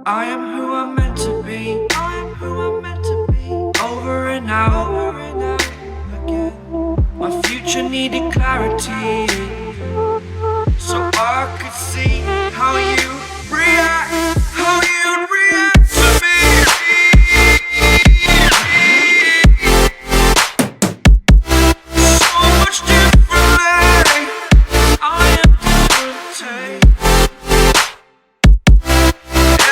I am who I'm meant to be. I am who I'm meant to be. Over and out, over and out again. My future needed clarity, so I could see how you react, how you'd react to me. So much differently. I am different.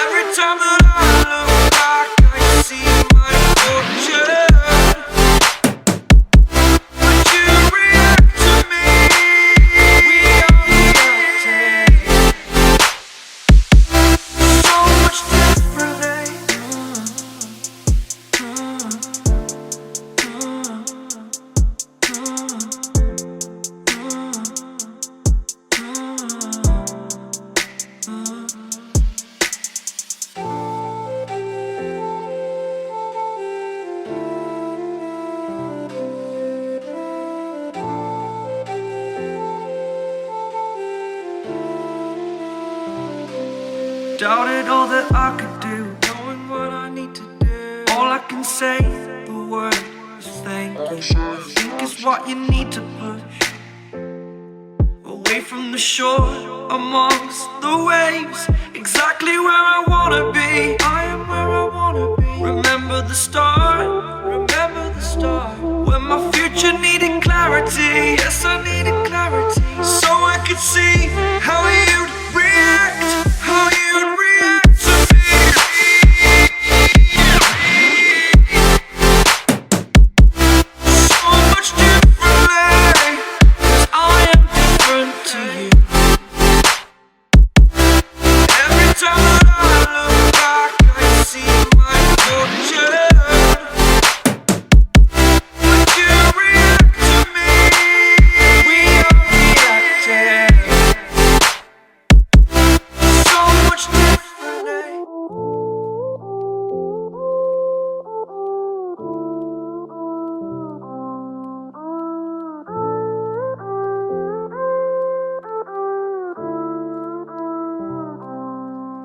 Every time that I look back, I see my fortune. Would you react to me? We are reacting so much differently. Doubted all that I could do, knowing what I need to do. All I can say, the word is thank you. I think is what you need to push away from the shore, amongst the waves, exactly where I wanna be. I am where I wanna be. Remember the start, when my future needed clarity. Yes, I needed clarity, so I could see how you'd react, how you'd react to me. So much differently, 'cause I am different to you. Every time that I look back, I see my fortune. Would you react to me? We are reacting so much differently.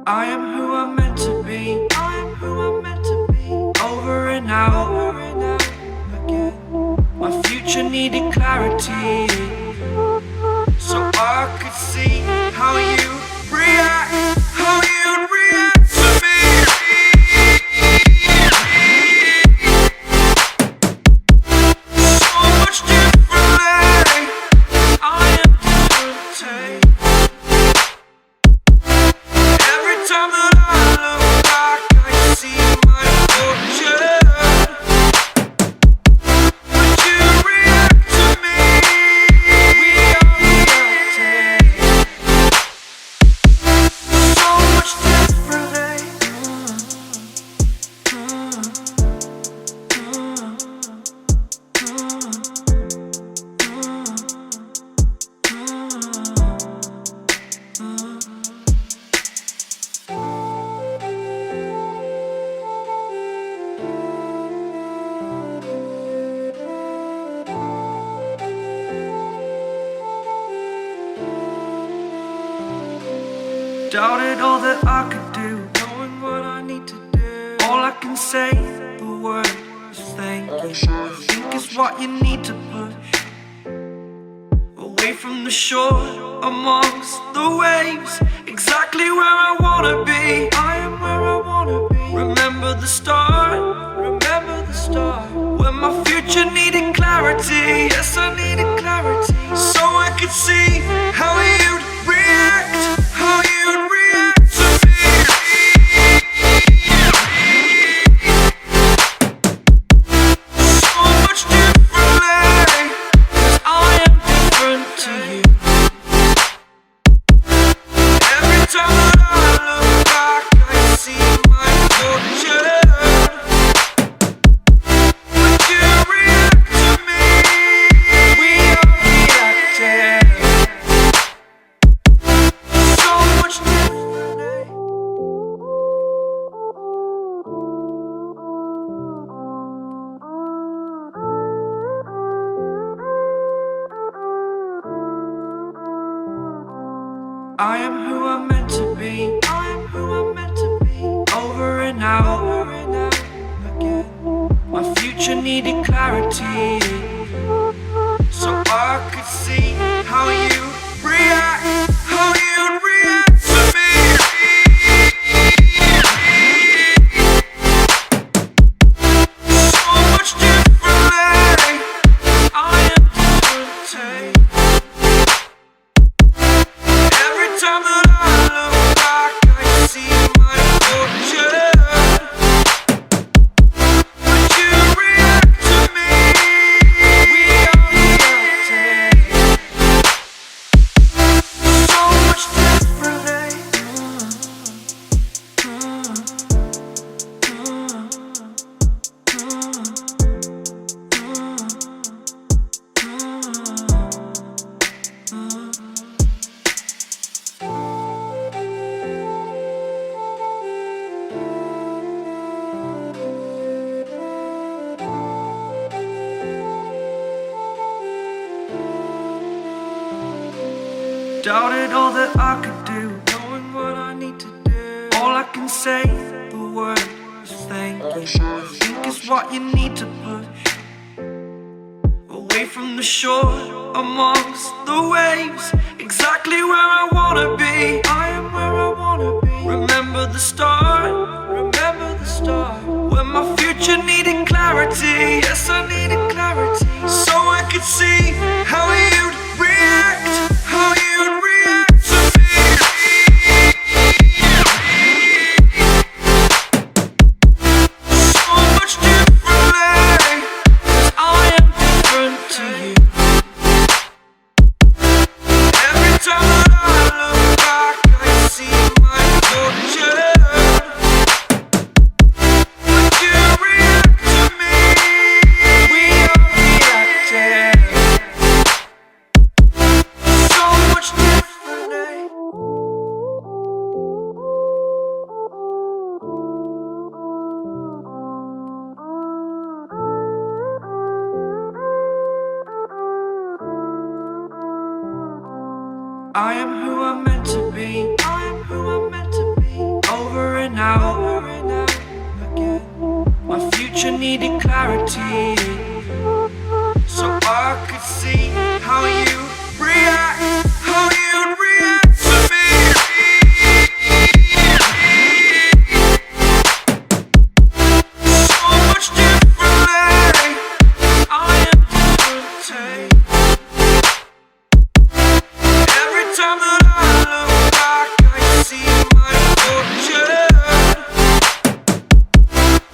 I am who I'm meant to be. I am who I'm meant to be. Over and out again. My future needed clarity, so I could see how you react, how you'd react to me. So much differently. I am different. Every time that I look back, I see my fortune. Would you react to me? We are reacting so much differently. Doubted all that I could do, knowing what I need to do. All I can say, the word is thank you. I think is what you need to push away from the shore, amongst the waves, exactly where I wanna be. I am where I wanna be. Remember the start, when my future needed clarity. Yes, I needed clarity, so I could see how you'd react, how you'd react to me. So much differently, 'cause I am different to you. Every time that I look back, I see my fortune. Would you react to me? We are reacting so much differently. I am who I'm meant to be. I am who I'm meant to be. out again. My future needed clarity, so I could see how you react, how you'd react to me. So much differently, I am different. Every time that I look back, I see my fortune. Would you react to me? We are reacting so much differently. Doubted all that I could do, knowing what I need to do. All I can say, the word is thank you. I think is what you need to push away from the shore, amongst the waves. Exactly where I wanna be. I am where I wanna be. Remember the start, when my future needed clarity. Yes, I needed clarity, so I could see how you'd react, how you'd react to me. So much differently, 'cause I am different to you. Every time that I look back, I see my fortune. Would you react to me? We are reacting so much differently. I am who I'm meant to be. I am who I'm meant to be. Over and out again. My future needed clarity, so I could see how you react, how you'd react to me. So much differently, I am different. Every time that I look back, I see my fortune.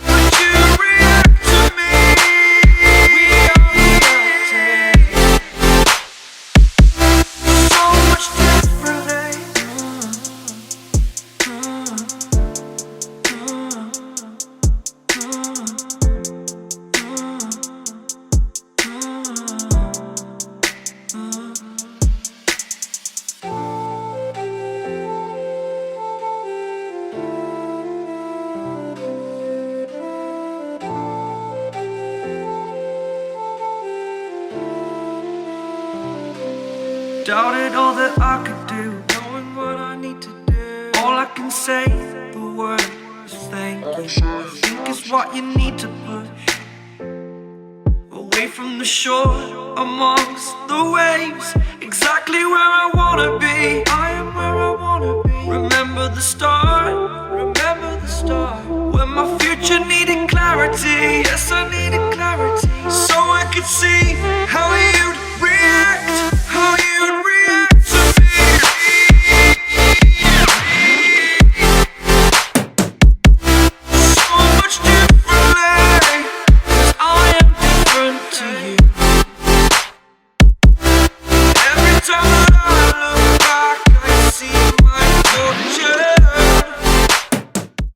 Would you react to me? We are reacting so much differently. Doubted all that I could do, knowing what I need to do. All I can say, the word is thank you. I think is what you need to push away from the shore, amongst the waves. Exactly where I wanna be.